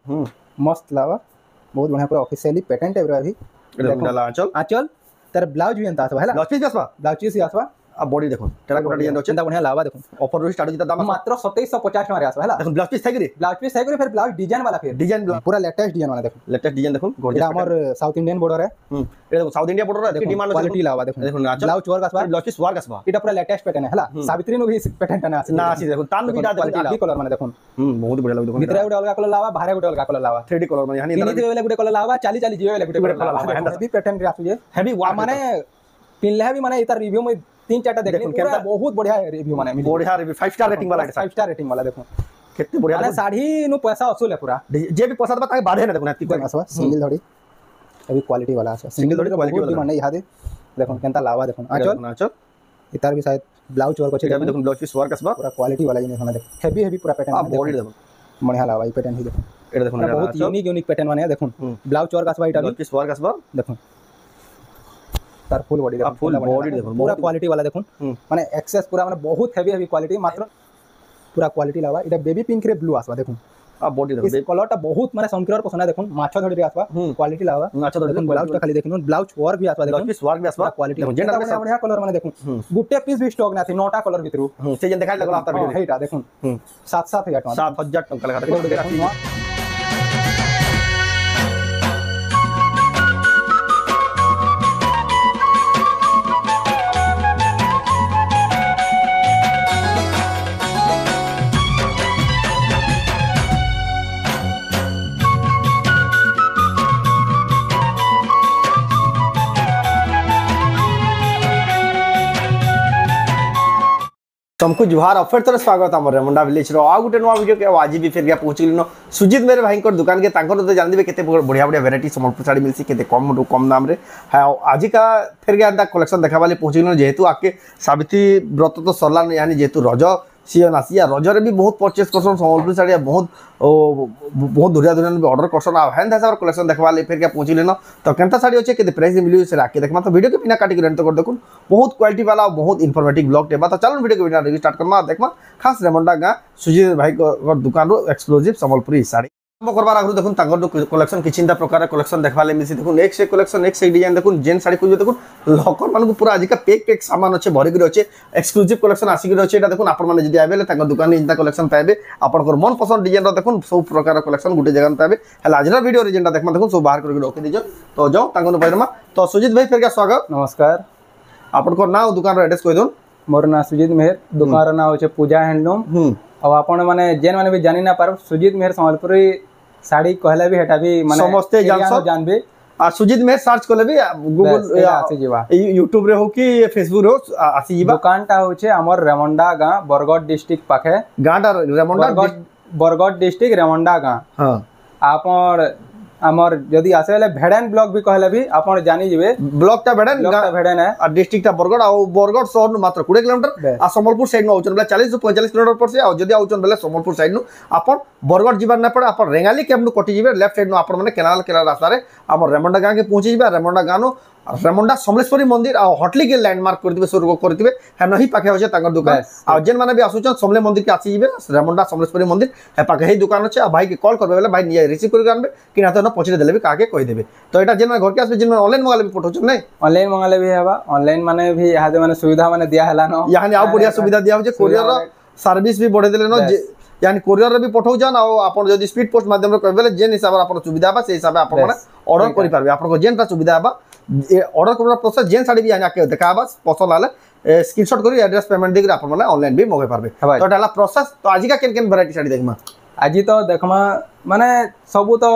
मस्त लावा बहुत बढ़िया पूरा ऑफिशियली पेटेंट है अभी आंचल आंचल तार ब्लाउज भी एंता आसबा हैला ब्लाउज पीस आसबा ब्लाउज पीस आसबा आ बॉडी देखो टेराकोटा डिजाइन अछि चिंता बढ़िया लावा देखो ऑफर रो स्टार्ट होता दाम मात्र 2750 टका रे आसबा हैला देखो ब्लाउज पीस थाइ ब्लाउज पीस है फिर ब्लाउज डिजाइन वाला फिर डिजाइन पूरा लेटेस्ट डिजाइन वाला देखो लेटेस्ट डिजाइन देखो गॉर्जियस हमर साउथ इंडियन बॉर्डर है ए देखो साउथ इंडिया बॉर्डर है डिमांड क्वालिटी लावा देखो देखो आंचल ब्लाउज वर्क आसबा ब्लाउज पीस वर्क आसबा इटा पूरा लेटेस्ट पैटर्न है हैला सावित्री नो भी पैटर्न ना आसी ना आसी देखो तान भी क्वालिटी कलर माने देखो बहुत बढ़िया लाग देखो भीतर गुटे अलग कलर लावा बाहर गुटे अलग कलर लावा 3D कलर माने यानी इनी वाला गुटे कलर लावा 40 जीवे वाला गुटे कलर लावा हेवी पैटर्न रे आसु जे हेवी वर्क माने पिनले भी माने इतार रिव्यू में 3-4टा देखनी पूरा बहुत बढ़िया रिव्यू माने बढ़िया रिव्यू 5 स्टार रेटिंग वाला 5 स्टार रेटिंग वाला देखो कितने बढ़िया माने साड़ी नु पैसा वसूल है पूरा जे भी पैसा बता बाढ़े ना देखो ना कितना आसवा सिंगल धड़ी अभी क्वालिटी वाला आसवा सिंगल धड़ी क्वालिटी वाला डिमांड है यहां दे देखो केनता लावा देखो आंचल इतार भी शायद ब्लाउज वर्क अछि देखो ब्लाउज पीस वर्क आसबा पूरा क्वालिटी वाला ही देखो हेवी हेवी पूरा पैटर्न बॉडी देखो बढ़िया लावा ई पैटर्न ही देखो एटा देखो बहुत यूनिक पैटर्न माने देखो ब्लाउज वर्क आसबा इटा ब्लाउज पीस वर्क आसबा देखो तार फुल बॉडी देखो फुल बॉडी देखो पूरा क्वालिटी वाला देखो माने एक्सेस पूरा माने बहुत हेवी क्वालिटी मात्र पूरा क्वालिटी लावा इटा बेबी पिंक रे ब्लू आसबा देखो आ बॉडी देखो इस कलरटा बहुत माने संकीर्ण पसंद है देखो माछा धड़ी रे आसबा क्वालिटी लावा माछा धड़ी ब्लाउज खाली देखिनो ब्लाउज वर्क भी आसबा देखो ब्लाउज पीस वर्क भी आसबा क्वालिटी जेंटा बढ़िया कलर माने देखो गुटे पीस भी स्टॉक ना थी 9टा कलर भितरु से जेन देखाइ लगला आता वीडियो हेटा देखो 7,000 टका 7,000 टका लगा देखो तुमको जुहार और फिर तरह स्वागत आम रेमुंडा विलेज रो आ गुटे नवा वीडियो के आज भी फिर गया पहुंच लिनो सुजीत मेरे भाई को दुकान के तांकर तो जान दिबे केते बढ़िया बढ़िया वैरायटी संबलपुर साड़ी मिलसी केते कम दाम रे है आज का फिर गया दा कलेक्शन देखा वाले पहुंच लिनो जेहेतु आके सावित्री व्रत तो सरला यानी जेहेतु रज सीजन आसी या रजरे भी बहुत परचेस करसन संबलपुर साड़ी बहुत दूरिया दूरिया भी ऑर्डर करसन आ हेन हिसाब कलेक्शन देखवा ले फिर क्या पहुंच लेनो तो केनता साड़ी होचे केते प्राइस मिलियो से राके देखमा तो वीडियो के बिना काटी के तो कर देखुन बहुत क्वालिटी वाला बहुत इन्फॉर्मेटिव ब्लॉग टेबा तो चलो वीडियो के बिना स्टार्ट करमा देखमा खास रेमुंडा गां सुजीत भाई को दुकान रो एक्सक्लूसिव संबलपुरी साड़ी करबार आगु देखुन तांगर कलेक्शन किछिंता प्रकार कलेक्शन देखवा ले मिसी देखुन एक से कलेक्शन एक से डिजाइन देखुन जेन साड़ी को देखुन लकर मान को पूरा आज का पेक सामान अच्छे भरी गिर अच्छे एक्सक्लूसिव कलेक्शन आसिक अच्छे एटा देखुन आपण माने जदी आबेले तांगर दुकान में इंता कलेक्शन पाइबे आपनकर मन पसंद डिजाइन रो देखुन सब प्रकार कलेक्शन गुटे जगह पाइबे हला आजरा वीडियो रे जेंटा देखमा देखुन सब बाहर करके रखि दिजो तो जाओ तांगर पाइरमा तो सुजीत भाई फिर क्या स्वागत नमस्कार आपनकर नाम दुकान रो एड्रेस कहि दोन मोर ना सुजीत मेहर दुकान रो नाम होचे पूजा हैंडलूम अब आपण माने जेन माने भी जानि ना पार सुजीत मेहर संबलपुरी साड़ी कहले भी हेटा भी माने समस्ते जानबे आ सुजीत मेहर सर्च करले भी गूगल आसी जीवा यूट्यूब रे हो कि फेसबुक रो आसी जीवा दुकान टा होचे हमर रेमुंडा गां बरगढ़ डिस्ट्रिक्ट पाखे गांडा रेमुंडा बरगढ़ डिस्ट्रिक्ट रेमुंडा गां हां आपण हमर जदी आसे वाले भेड़न ब्लॉक भी कहले भी आपण जानि जिवे ब्लॉक टा भेड़न है आ डिस्ट्रिक्ट टा बरगढ़ आ बरगढ़ शहर मात्र 20 किलोमीटर आ संबलपुर साइड नो आउचन 40 से 45 किलोमीटर पर से आ जदी आउचन बेले संबलपुर साइड नो आपण बरगढ़ जीवन ना पड़े आपण रेंगाली केम नो कटि जिवे लेफ्ट साइड नो आपण माने केनाल रास्ता रे हमर रेमुंडा गां के पहुंची जिवे रेमुंडा गां नो रेमुंडा समलेश्वरी मंदिर आ हटली के लैंडमार्क करदिबे सुरग करदिबे है नही पाखे होचे तांगर दुकान आ जेन माने भी आसुचन समले मंदिर के आसी जिवे रेमुंडा समलेश्वरी मंदिर है पाखे ही दुकान अछि आ भाई के कॉल करबे बेले भाई निया रिसीव कर जानबे कि ना तो न पछरे देले भी काके कहि देबे तो एटा जेन घर के आसबे जेन ऑनलाइन मंगाले भी पठोचन नै ऑनलाइन मंगाले भी हेबा ऑनलाइन माने भी यहां माने सुविधा माने दिया हला न यानी आ बढ़िया सुविधा दिया होचे कोरियर सर्विस भी बढ़े देले न यानी कोरियर भी पठौ जान आ आपण जदी स्पीड पोस्ट माध्यम रे कहबेले जेन हिसाब आपण सुविधा बा से हिसाब आपण माने ऑर्डर करि पारबे आपण को जेनटा सुविधा बा ऑर्डर करना प्रोसेस जेन साड़ी भी यानी आके देखा बस पसंद आले स्क्रीनशॉट करी एड्रेस पेमेंट देकर आपण माने ऑनलाइन भी मगे पारबे तो डाला प्रोसेस तो आज का केन वैरायटी साड़ी देखमा आज तो देखमा माने सब तो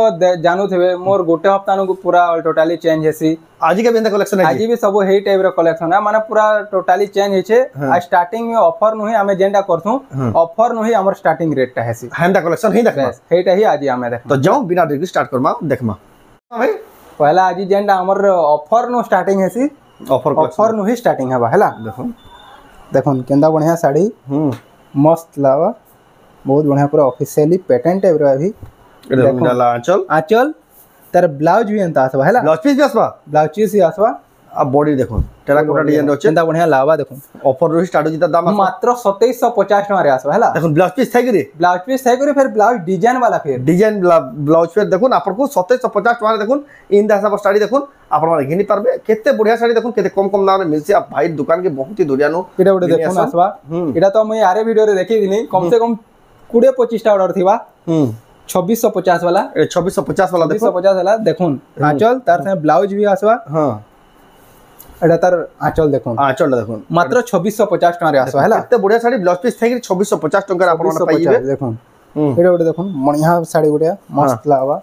जानू थे मोर गोटे हफ्ता नु पूरा टोटली चेंज हेसी आज के बेंदा कलेक्शन है आज भी सब हेई टाइप रो कलेक्शन है माने पूरा टोटली चेंज हेछे आ स्टार्टिंग में ऑफर नुही हमें जेंडा करथु ऑफर नुही हमर स्टार्टिंग रेट टा हेसी हेंदा कलेक्शन ही देखमा हेटा ही आज हमें देख तो जाओ बिना देरी स्टार्ट करमा देखमा भाई पहला आज जेंडा हमर ऑफर नो स्टार्टिंग हेसी ऑफर नु ही स्टार्टिंग है हैला देखो केंदा बढ़िया साड़ी मस्त लावा बहुत बढ़िया पूरा ऑफिशियली पेटेंट है अभी आंचल आंचल तार ब्लाउज भी एंता आसबा हैला ब्लाउज पीस भी आसबा ब्लाउज पीस ही आसबा आ बॉडी देखो टेराकोटा डिजाइन अछि केनता बढ़िया लावा देखो ऑफर रही स्टार्ट होची दाम मात्र 2750 टका रे आसबा हला देखो ब्लाउज पीस थाई रे ब्लाउज पीस थाई करे फिर ब्लाउज डिजाइन वाला फिर डिजाइन ब्लाउज पे देखो आपन को 2750 टका देखो इन दा सब साड़ी देखो आपन माने घिनी पारबे केते बढ़िया साड़ी देखो केते कम कम दाम रे मिलसी आप भाई दुकान के बहुत ही दुरियानो एटा उडे देखो आसबा एटा तो मैं यारे वीडियो रे देखि दिनी कम से कम 20-25 टा ऑर्डर थिबा 2650 वाला 2650 वाला देखो 2650 वाला देखुन आंचल तार से ब्लाउज भी आसबा हां एटा तार आंचल देखुन आंचल देखुन मात्र 2650 टका रे आसबा हला केते बढ़िया साड़ी ब्लाउज पीस थाई 2650 टका आपन माने पाइबे देखुन एटा उडे देखुन बढ़िया साड़ी गुडिया मस्त लावा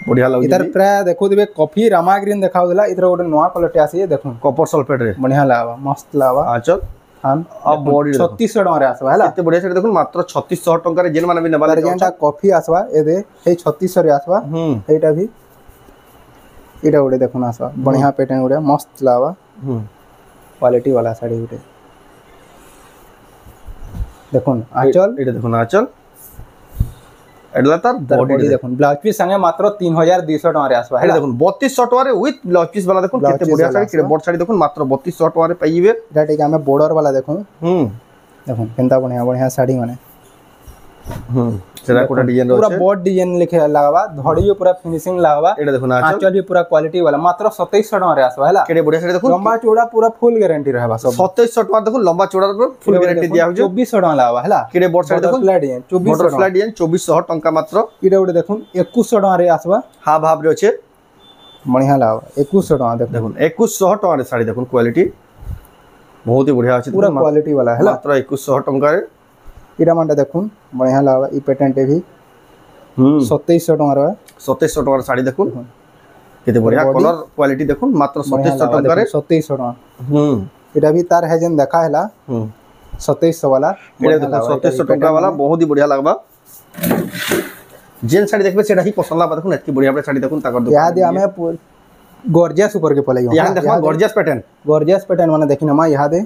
बढ़िया लागै इधर प्राय देखो दिबे कॉफी रामा ग्रीन देखाउ देला इधर गोटे नवा क्वालिटी आसी देखो कॉपर सल्फेट रे बढ़िया लावा मस्त लावा आंचल हम अब बॉडी 3600 टका रे आसबा हला केते बढ़िया साड़ी देखो मात्र 3600 टका रे जेन माने भी नेबा जेनटा कॉफी आसबा ए दे हे 3600 रे आसबा एटा भी एटा गोटे देखो आसबा बढ़िया पैटर्न गुडिया मस्त लावा क्वालिटी वाला साड़ी गुटे देखो आंचल एटा देखो आंचल एडला तार बॉडी देखो ब्लाउज पीस संगे मात्र 3200 टका रे आसबा एटा देखो 3200 टका रे विथ ब्लाउज पीस वाला देखो केते बढ़िया साड़ी केते बड़ साड़ी देखो मात्र 3200 टका रे पाइबे एटा ठीक हमें बॉर्डर वाला देखो देखो केनता बढ़िया बढ़िया साड़ी माने सेरा कोटा डिजाइन पूरा बॉड डिजाइन लिखे लगावा धड़ी भी पूरा फिनिशिंग लगावा एटा देखो आंचल भी पूरा क्वालिटी वाला मात्र 2700 टका रे आसबा हला केते बढ़िया साड़ी देखो लंबा चौड़ा पूरा फुल गारंटी रहबा सब 2700 टका देखो लंबा चौड़ा रे फुल गारंटी दिया हो 2400 टका लगावा हला केते बड़ साड़ी देखो फ्लैट डिजाइन 2400 फ्लैट डिजाइन 2400 टका मात्र इटा उडे देखो 2100 टका रे आसबा हाफ हाफ रे अछि बढ़िया लगावा 2100 टका देखो 2100 टका रे साड़ी देखो क्वालिटी बहुत ही बढ़िया अछि पूरा क्वालिटी वाला हला मात्र 2100 टका रे इटा मानटा देखो बढ़िया लगावा ई पैटर्न टे भी 2700 टका रे 2700 टका साड़ी देखो केते बढ़िया कलर क्वालिटी देखो मात्र 2700 टका रे 2700 टका इटा भी तार है जेन देखा हैला 2700 वाला एटा देखो 2700 टका वाला बहुत ही बढ़िया लागबा जेन साड़ी देखबे सेटा ही पसंद लागबा देखो एतकी बढ़िया बढ़िया साड़ी देखो ताकर दुकान याद हमें गॉर्जियस ऊपर के पलाई यहां देखो गॉर्जियस पैटर्न माने देखिन मा यहां दे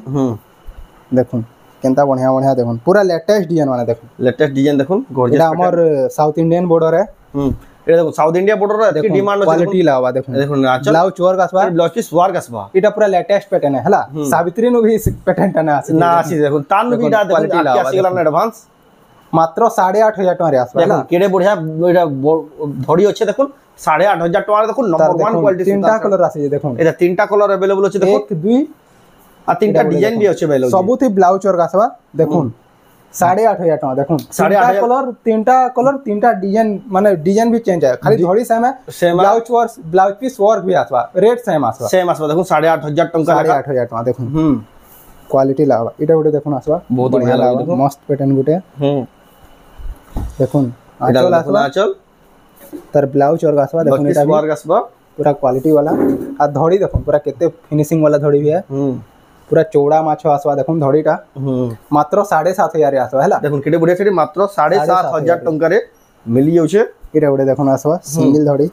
देखो केनता बढ़िया बढ़िया देखो पूरा लेटेस्ट डिजाइन माने देखो लेटेस्ट डिजाइन देखो गॉर्जियस एटा हमर साउथ इंडियन बॉर्डर है एटा देखो साउथ इंडिया बॉर्डर रे एतकी डिमांड अछि क्वालिटी लावा देखो ब्लाउज वर्क आसबा ब्लाउज पीस वर्क आसबा एटा पूरा लेटेस्ट पैटर्न है हला सावित्री नु भी पैटर्न टा ना आसी देखो तान नु भी डा देखो आके आसी गला एडवांस मात्र 8500 टका रे आसबा हला केडे बढ़िया एटा धड़ी अछि देखो 8500 टका रे देखो नंबर 1 क्वालिटी तीनटा कलर आसी देखो एटा तीनटा कलर अवेलेबल अछि देखो 1 2 आ तीनटा डिजाइन भी अछि अवेलेबल सबुथि ब्लाउज वर्क आसबा देखो 8500 टका देखो 3टा कलर 3टा डिजाइन माने डिजाइन भी चेंज है खाली धड़ी सेम है ब्लाउज पीस वर्क भी आसबा रेट सेम आसबा देखो 8500 टका 8500 टका देखो क्वालिटी लावा एटा गुटे देखो आसबा बहुत बढ़िया लावा मस्त पैटर्न गुटे देखो आंचल आसबा आंचल तार ब्लाउज वर्क आसबा देखो एटा वर्क आसबा पूरा क्वालिटी वाला आ धड़ी देखो पूरा केते फिनिशिंग वाला धड़ी भी है पूरा चौड़ा माछो आसबा देखो धड़ीटा मात्र 7500 रे आसबा हला देखो केटे बढ़िया छे मात्र 7500 टका रे मिली जाउ छे एटा गुटे देखो आसबा सिंगल धड़ी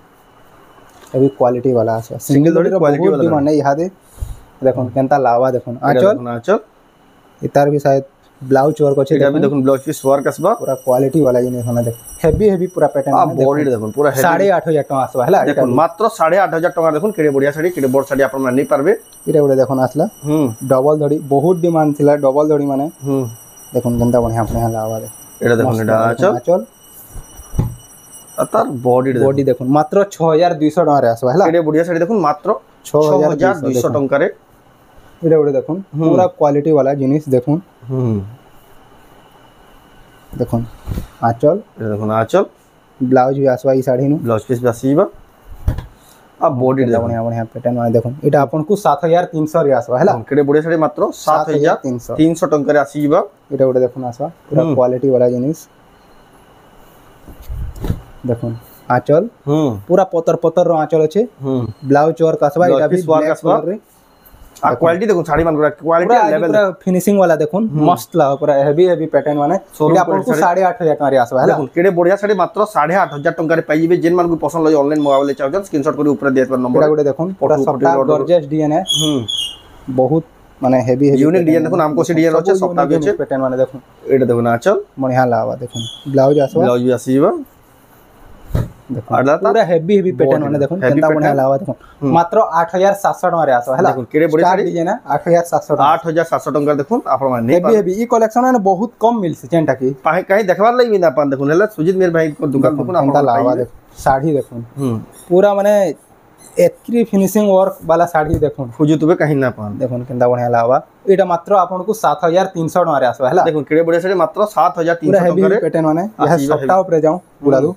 अभी क्वालिटी वाला आसबा सिंगल धड़ी क्वालिटी वाला डिमांड नहीं यहां दे देखो केनता लावा देखो आंचल इतार भी शायद ब्लाउज वर्क अछि एटा भी देखो ब्लाउज पीस वर्क आसबा पूरा क्वालिटी वाला जिने खाना देखो हेवी पूरा पैटर्न आ बॉडी देखो पूरा हेवी 8500 टका आसबा हला देखो मात्र 8500 टका देखो केडे बढ़िया साड़ी केडे बड़ साड़ी आपन माने नहीं पारबे एटा गुटे देखो आसला डबल धड़ी बहुत डिमांड थिला डबल धड़ी माने देखो गंदा बढ़िया अपने लावा दे एटा देखो एटा आंचल अतार बॉडी देखो मात्र 6200 टका रे आसबा हला केडे बढ़िया साड़ी देखो मात्र 6200 टका रे एटा गुटे देखो पूरा क्वालिटी वाला जिनिस देखो देखो आंचल देखो आंचल ब्लाउज भी आसबा ई साड़ी नु ब्लाउज पीस भी आसीबा अब बॉडी बढ़िया बढ़िया पैटर्न माने देखो एटा आपन को 7300 रे आसबा हला केडे बढ़िया साड़ी मात्र 7300 टका रे आसीबा एटा गुटे देखो आसबा पूरा क्वालिटी वाला जिनिस देखो आंचल पूरा पतर रो आंचल अछि ब्लाउज वर्क आसबा एटा भी वर्क आसबा आ क्वालिटी देखो साड़ी मान क्वालिटी लेवल पूरा फिनिशिंग वाला देखो मस्त ला पूरा हेवी पैटर्न माने एटा आपन को 8500 टका रे आसबा हला देखो केडे बढ़िया साड़ी मात्र 8500 टका रे पाइबे जेन मान को पसंद लगे ऑनलाइन मोबाइल चार्जर स्क्रीनशॉट करी ऊपर देत पर नंबर एटा गुटे देखो पूरा सबटा गॉर्जियस डिजाइन है बहुत माने हेवी यूनिक डिजाइन देखो नाम को से डिजाइन होचे सबटा भी होचे पैटर्न माने देखो एटा देखो ना आंचल बढ़िया लावा देखो ब्लाउज आसबा ब्लाउज भी आसीबा आडला पूरा हेवी हेवी पैटर्न माने देखो केंता बढ़िया लावा देखो मात्र 8700 टका रे आसो हला देखो केड़े बड़े साड़ी डिजाइन 8700 8700 टका देखो आपण माने हेवी हेवी ई कलेक्शन माने बहुत कम मिलसी जेंटा की कहीं देखबार लगी ना अपन देखो हेला सुजीत मेर भाई को दुकान देखो केंता लावा देखो साड़ी देखो पूरा माने एतरी फिनिशिंग वर्क वाला साड़ी देखो खोजु तुबे कहीं ना पान देखो केंता बढ़िया लावा एटा मात्र आपन को 7300 टका रे आसो हला देखो केड़े बड़े साड़ी मात्र 7300 टका रे पैटर्न माने यह सप्ताह ऊपर जाऊं पूरा दू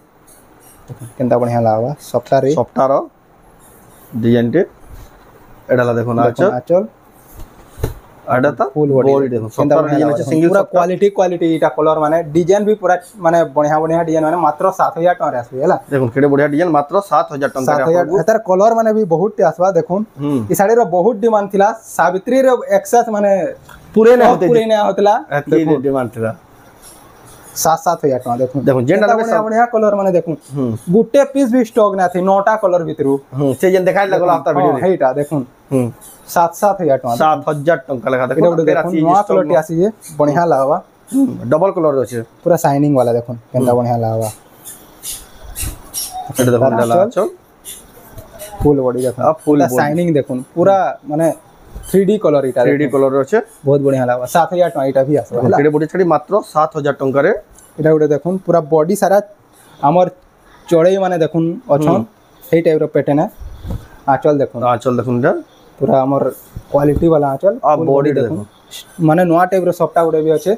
केंता बढ़िया लावा सप्ताह रो डिजाइन टे एडाला देखो ना आचल आडा ता फुल बॉडी देखो सप्ताह डिजाइन আছে सिंगल पूरा क्वालिटी इटा कलर माने डिजाइन भी पूरा माने बढ़िया डिजाइन माने मात्र 7000 टका रे आसो हला देखो केड़े बढ़िया डिजाइन मात्र 7000 टका रे 7000 एतर कलर माने भी बहुत आसवा देखो ई साड़ी रो बहुत डिमांड थिला सावित्री रो एक्सेस माने पूरे ना होतला देखो डिमांड थिला 7-7000 टका देखो देखो जेंडा बढ़िया कलर माने देखो गुटे पीस भी स्टॉक ना थी 9टा कलर भितरु से जेन देखाइ लागल आफ्टर वीडियो रे हेटा देखो 7-7000 टका 7000 टका लगा देखो नवा कलर टी आसी जे बढ़िया लागवा डबल कलर अछि पूरा शाइनिंग वाला देखो केंता बढ़िया लागवा एटा देखो डाला चल फुल बॉडी देखो फुल शाइनिंग देखो पूरा माने 3D कलर इटा 3D कलर अछि बहुत बढ़िया लागवा 7000 टका इटा भी आसो केडे बॉडी छडी मात्र 7000 टका रे इटा गुटे देखो पूरा बॉडी सारा हमर चढ़ई माने देखो अछन हे टाइप रो पैटर्न है आंचल देखो पूरा हमर क्वालिटी वाला आंचल आ बॉडी देखो माने नवा टाइप रो सप्ता गुटे भी अछि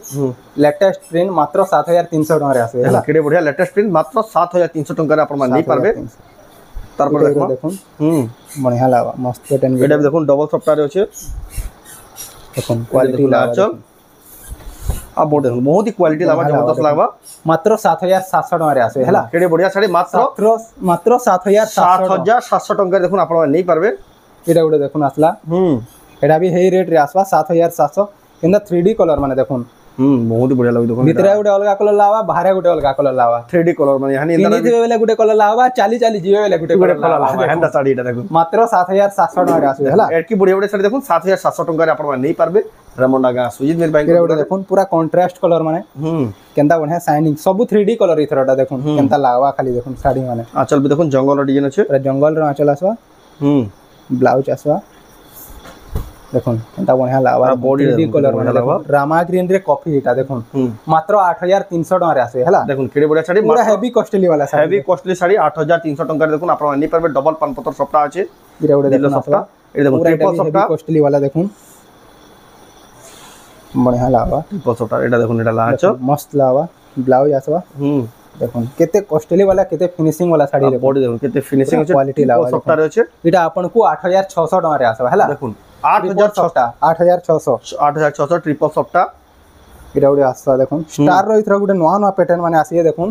लेटेस्ट प्रिंट मात्र 7300 टका रे आसे हला केडे बढ़िया लेटेस्ट प्रिंट मात्र 7300 टका रे आपण मान नहीं पारबे तार पर देखो बढ़िया लावा मस्त पैटर्न एटा देखो डबल सप्ता रे अछि देखो क्वालिटी लावा आंचल आ बोर्ड देखो बहुत ही क्वालिटी लावा जबरदस्त लागबा मात्र 7700 टका रे आसे हला केडे बढ़िया साड़ी मात्र 7700 टका देखो आपण मान नहीं पारबे एटा गुटे देखो आसला एटा भी हे रेट रे आसवा 7700 किंदा 3D कलर माने देखो बहुत बढ़िया लागो देखो भीतर गुटे अलगा कलर लावा बाहर गुटे अलगा कलर लावा 3D कलर माने यानी इंदर दिबे बेले गुटे कलर लावा चाली जीवे बेले गुटे कलर लावा हेंदा साड़ी एटा देखो मात्र 7700 टका रे आसवे हला एट की बढ़िया बढ़िया साड़ी देखो 7700 टका रे आपण मान नहीं पारबे रामंडा गा सुजीत मेर बैंक गुटे देखो पूरा कंट्रास्ट कलर माने केंता बढ़िया शाइनिंग सब 3D कलर इथरटा देखो केंता लागवा खाली देखो साड़ी माने आंचल भी देखो जंगल डिजाइन अछि पूरा जंगल रो आंचल आसवा ब्लाउज आसवा देखो केंता बढ़िया लागवा बॉडी कलर माने लागवा रामा ग्रीन रे कॉफी एटा देखो मात्र 8300 टका रे आसे हला देखो केडे बढ़िया साड़ी पूरा हेवी कॉस्टली वाला साड़ी हेवी कॉस्टली साड़ी 8300 टका रे देखो आपण नहीं पारबे डबल पानपत्र सप्ताह अछि इरा उडे देखो सप्ताह ए देखो ट्रिपल सप्ताह कॉस्टली वाला देखो बढ़िया लागवा ट्रिपल सप्ताह एटा देखो एटा लाच मस्त लागवा ब्लाउज आसवा देखो केते कॉस्टली वाला केते फिनिशिंग वाला साड़ी देखो बॉडी देखो केते फिनिशिंग अछि क्वालिटी लागवा सप्ताह रे अछि इटा आपण को 8600 टका रे आसवा हला देखो 8600 ट्रिपल सप्ताह इटा उडे आसवा देखो स्टार रो इथरा गुटे नवा पैटर्न माने आसी देखो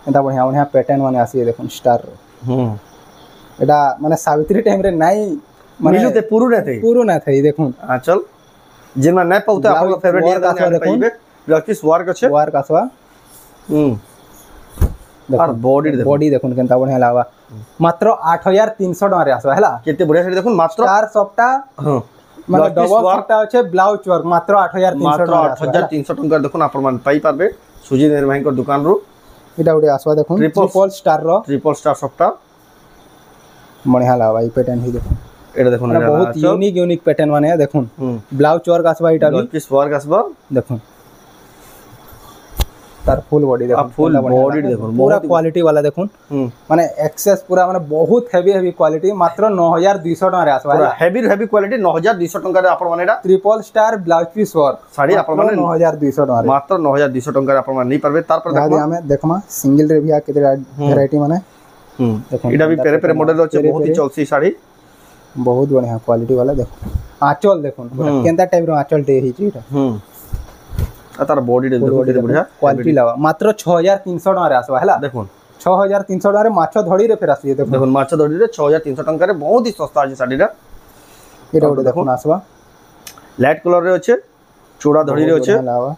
एटा बढ़िया पैटर्न माने आसी देखो स्टार रो एटा माने सावित्री टाइम रे नाइ मिलु ते पुरु ना थे देखो चल जिनमा नै पाउते आपन फेवरेट ये पाइबे प्रैक्टिस वर्क अछि वर्क आसवा और बॉडी देखो केनता बढ़िया लागवा मात्र 8300 टका रे आसवा हला केते बढ़िया साड़ी देखो मात्र 4 सप्ताह माने डबल सप्ताह अछि ब्लाउज वर्क मात्र 8300 टका देखो आपण मान पाई पारबे सुजीत मेर भाई को दुकान रो एटा उडे आसवा देखो ट्रिपल स्टार सप्ताह बढ़िया लागवा ई पैटर्न ही देखो एटा देखो ना बहुत यूनिक पैटर्न माने देखो ब्लाउज वर्क आसवा एटा भी किस वर्क आसबा देखो तार फुल बॉडी देखो फुल बॉडी देखो पूरा क्वालिटी वाला देखो माने एक्सेस पूरा माने बहुत हेवी क्वालिटी मात्र 9200 टका रे आसवा हेवी क्वालिटी 9200 टका रे आपण माने एटा triple star blouse piece work sari आपण माने 9200 टका मात्र 9200 टका रे आपण माने नहीं पारबे तार पर देखो हमें देखमा सिंगल रे भी केते वैरायटी माने देखो एटा भी पेरे मॉडल अछि बहुत ही चलसी साड़ी बहुत बढ़िया क्वालिटी वाला देखो आंचल देखो केंता टाइप रो आंचल टे हिची एटा तार बॉडी देखो केते बढ़िया क्वालिटी लावा मात्र 6300 टका रे आसवा हला देखो 6300 टका रे माछ धड़ी रे फेर आसी देखो माछ धड़ी रे 6300 टका रे बहुत ही सस्ता अछि साड़ी रा एटा ओडे देखो आसवा लाइट कलर रे अछि चूड़ा धड़ी रे अछि लावा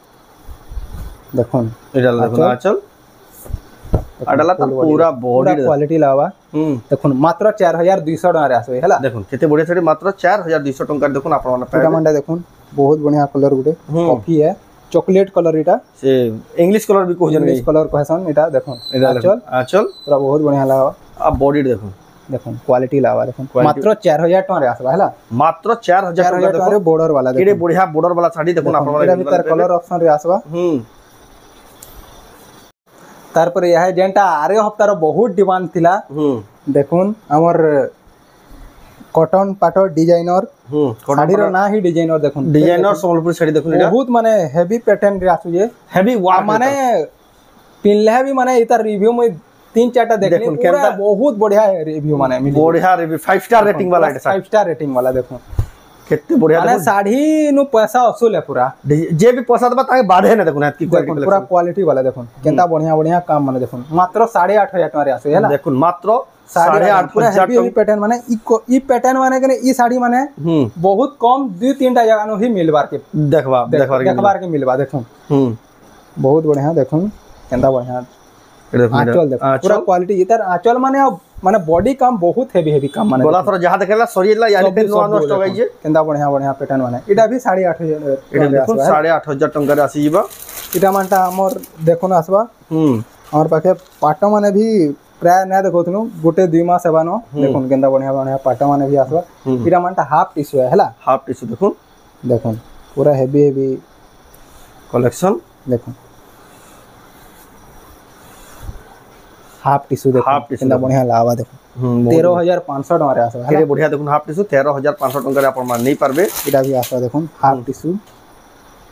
देखो एटा देखो आंचल आडला त पूरा बॉडी क्वालिटी लावा देखो मात्र 4200 टका रे आसवे हला देखो केते बढ़िया साड़ी मात्र 4200 टका देखो आपण माने पाइबा मंडा देखो बहुत बढ़िया कलर गुटे कॉफी है चॉकलेट कलर इटा से इंग्लिश कलर भी कहजन इंग्लिश कलर कहसन इटा देखो आंचल आंचल पूरा बहुत बढ़िया लावा आ बॉडी देखो देखो क्वालिटी लावा देखो मात्र 4000 टका रे आसबा हला मात्र 4000 टका रे बॉर्डर वाला केडे बढ़िया बॉर्डर वाला साड़ी देखो आपण माने भीतर कलर ऑप्शन रे आसबा तार पर यह जेंटा आरे हफ्तार बहुत डिमांड थिला देखुन हमर कॉटन पाटो डिजाइनर साड़ी रो ना ही डिजाइनर देखुन डिजाइनर संबलपुर साड़ी देखुन एटा बहुत माने हेवी पैटर्न रे आसु जे हेवी वर्क माने पिनले भी माने इतर रिव्यू में 3-4टा देखले पूरा बहुत बढ़िया रिव्यू माने बढ़िया रिव्यू 5 स्टार रेटिंग वाला एटा 5 स्टार रेटिंग वाला देखो केते बढ़िया माने साड़ी नु पैसा वसूल है पूरा जे भी पैसा दबा ताके बाढ़े ना देखुन की क्वालिटी पूरा क्वालिटी वाला देखो केंता बढ़िया बढ़िया काम माने देखो मात्र 8500 टका रे आसे हला देखुन मात्र 8500 पैटर्न माने ई पैटर्न माने के ई साड़ी माने बहुत कम 2-3टा जगह नु ही मिलबार के देखबार के मिलबा देखो बहुत बढ़िया देखो केंता बढ़िया आंचल देखो पूरा क्वालिटी इधर आंचल माने बॉडी काम बहुत हेवी काम माने बोला थोड़ा जहां देखेला सरियला यानी फिर नो नष्ट होई जे केंता बढ़िया पैटर्न माने इटा भी 8500 एटा देखो 8500 टका रे आसी जीवा इटा मानटा हमर देखो ना आसबा हमर पाखे पाटो माने भी प्राय ना देखोथनु गोटे 2 मास हेबानो देखो केंता बढ़िया पाटो माने भी आसबा इटा मानटा हाफ टिश्यू है हला हाफ टिश्यू देखो पूरा हेवी कलेक्शन देखो हाफ टिश्यू देखो केंता बढ़िया लावा देखो 13500 टका रे आसबा केरे बढ़िया देखो हाफ टिश्यू 13500 टका रे आपण मान नहीं पारबे इटा भी आसबा देखो हाफ टिश्यू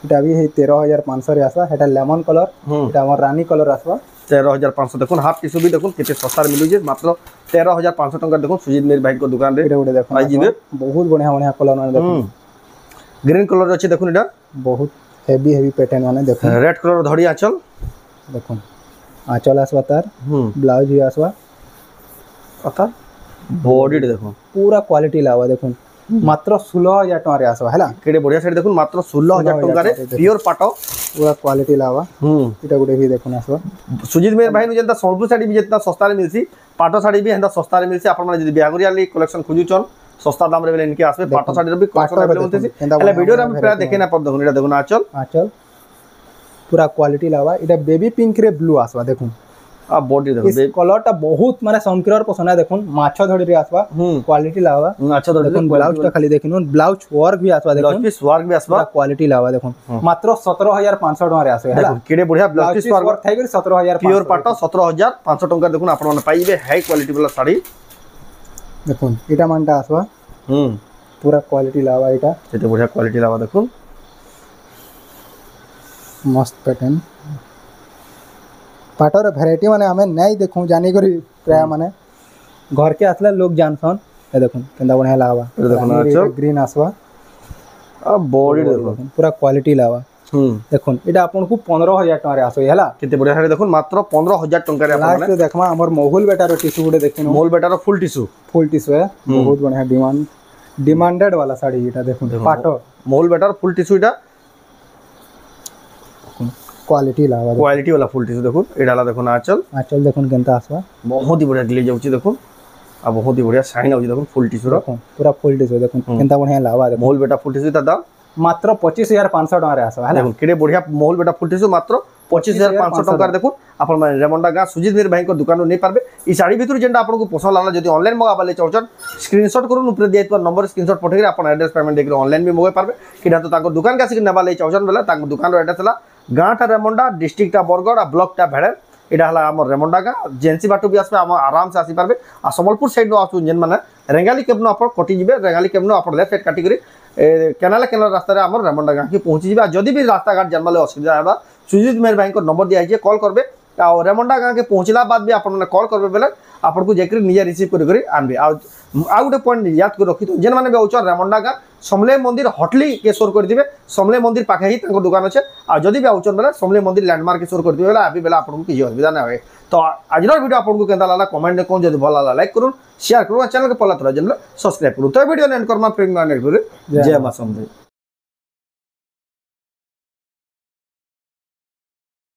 इटा भी है 13500 रे आसबा एटा लेमन कलर इटा हमर रानी कलर आसबा 13500 देखो हाफ टिश्यू भी देखो केते सस्ता रे मिलु जे मात्र 13500 टका देखो सुजीत मेर भाई को दुकान रे एटा देखो आई जीवे बहुत बढ़िया कलर माने देखो ग्रीन कलर अछि देखो एटा बहुत हेवी पैटर्न माने देखो रेड कलर धड़ी आंचल देखो आंचल आसबा तार ब्लाउज भी आसबा अता बॉडी देखो पूरा क्वालिटी लावा देखो मात्र 16000 टका रे आसबा हला केडे बढ़िया साड़ी देखो मात्र 16000 टका रे प्योर पाटो पूरा क्वालिटी लावा इटा गुडे भी देखो आसबा सुजीत मेर भाई नु जेंता संबलपुर साड़ी भी जेतना सस्ता रे मिलसी पाटो साड़ी भी हेंदा सस्ता रे मिलसी आपण माने जदी बियागरिया ली कलेक्शन खोजु चल सस्ता दाम रे इनके आसबे पाटो साड़ी रे भी कलेक्शन अवेलेबल होतेसी हला वीडियो रे हम प्राय देखे ना पर देखो एटा देखो आंचल पूरा क्वालिटी लावा इटा बेबी पिंक रे ब्लू आसबा देखो आ बॉडी देखो इस कलर टा बहुत माने समकिरर पसंद है देखो माछो धड़ी रे आसबा क्वालिटी लावा माछो धड़ी देखो ब्लाउज टा खाली देखिनो ब्लाउज वर्क भी आसबा देखो ब्लाउज पीस वर्क भी आसबा क्वालिटी लावा देखो मात्र 17500 टका रे आसे हला केडे बढ़िया ब्लाउज पीस वर्क थाई 17000 प्योर पाटो 17500 टका देखो आपण माने पाइबे हाई क्वालिटी वाला साड़ी देखो इटा मानटा आसबा पूरा क्वालिटी लावा इटा केते बढ़िया क्वालिटी लावा देखो मस्त पैटर्न पाटर वैरायटी माने हमें नहीं देखूं जानी करी प्राय माने घर के आसले लोग जानसन ए देखो केंदा बढ़िया लावा देखो ग्रीन आसवा आ बॉडी देखो पूरा क्वालिटी लावा देखो एटा आपन को 15000 टका रे आसो हला केते बढ़िया साड़ी देखो मात्र 15000 टका रे आपन लास्ट देखमा हमर मोहुल बेटार टिश्यू गुडे देखिनो मोहुल बेटार फुल टिश्यू है बहुत बढ़िया डिमांडेड वाला साड़ी एटा देखो पाटो मोहुल बेटार फुल टिश्यू एटा क्वालिटी लावा क्वालिटी वाला फुल टिश्यू देखो एडाला देखो ना आंचल देखो केंता आसवा बहुत ही बढ़िया ग्लेज जाउची देखो आ बहुत ही बढ़िया शाइन आउची देखो फुल टिश्यू रो पूरा फुल टिश्यू देखो केंता बढ़िया लावा देखो मोहुल बेटा फुल टिश्यू ता दाम मात्र 25500 टका रे आसवा देखो केडे बढ़िया मोहुल बेटा फुल टिश्यू मात्र 25500 टका देखो आपण माने रेमंडा गां सुजीत मेर भाई को दुकान नहीं पारबे ई साड़ी भीतर जेंटा आपन को पसंद लागला जदी ऑनलाइन मंगाबाले चाहछन स्क्रीनशॉट करू ऊपर देत पर नंबर स्क्रीनशॉट पठेगे आपण एड्रेस पेमेंट देकर ऑनलाइन भी मंगाई पारबे किना तो ताको दुकान का सिक नेबाले चाहछन बेला ताको दुकान रो एड्रेस ला गाँटा रेमंडा डिस्ट्रिक्ट टा बरगड़ आ ब्लॉक टा भेड़े इटा हला हमर रेमंडा गाँ जेएनसी बाटू भी आसबे हम आराम से आसी पारबे आ संबलपुर साइड नो आसु जेन माने रेंगाली केबनो आपण कटि जिबे रेंगाली केबनो आपण लेफ्ट साइड काटी करी केनाल रास्ता रे हमर रेमंडा गाँ की पहुंची जिबे जदी भी रास्ता घाट जानमाले असुविधा हेबा सुजीत मेर भाई को नंबर दिया है कॉल करबे आ रेमंडा गाँ के पहुंचला बाद भी आपण कॉल करबे बेले आपन को जेकरी निजे रिसीव करी आनबे आ गोटे पॉइंट याद कर रखी जेन माने औचर रेमंडा गाँ समले मंदिर हटली के सोर कर दिबे समले मंदिर पाखे ही तंको दुकान अच्छे आ जदी भी औचर बेले समले मंदिर लैंडमार्क के सोर कर दिबे बेले आबी बेले आपन को किछि असुविधा ना होय तो आजर वीडियो आपन को केंदा लागला कमेंट में कोन जदी भल लागला लाइक करू शेयर करू चैनल के पला तरा जनले सब्सक्राइब करू तो वीडियो एंड करमा प्रेम जय मां समझे।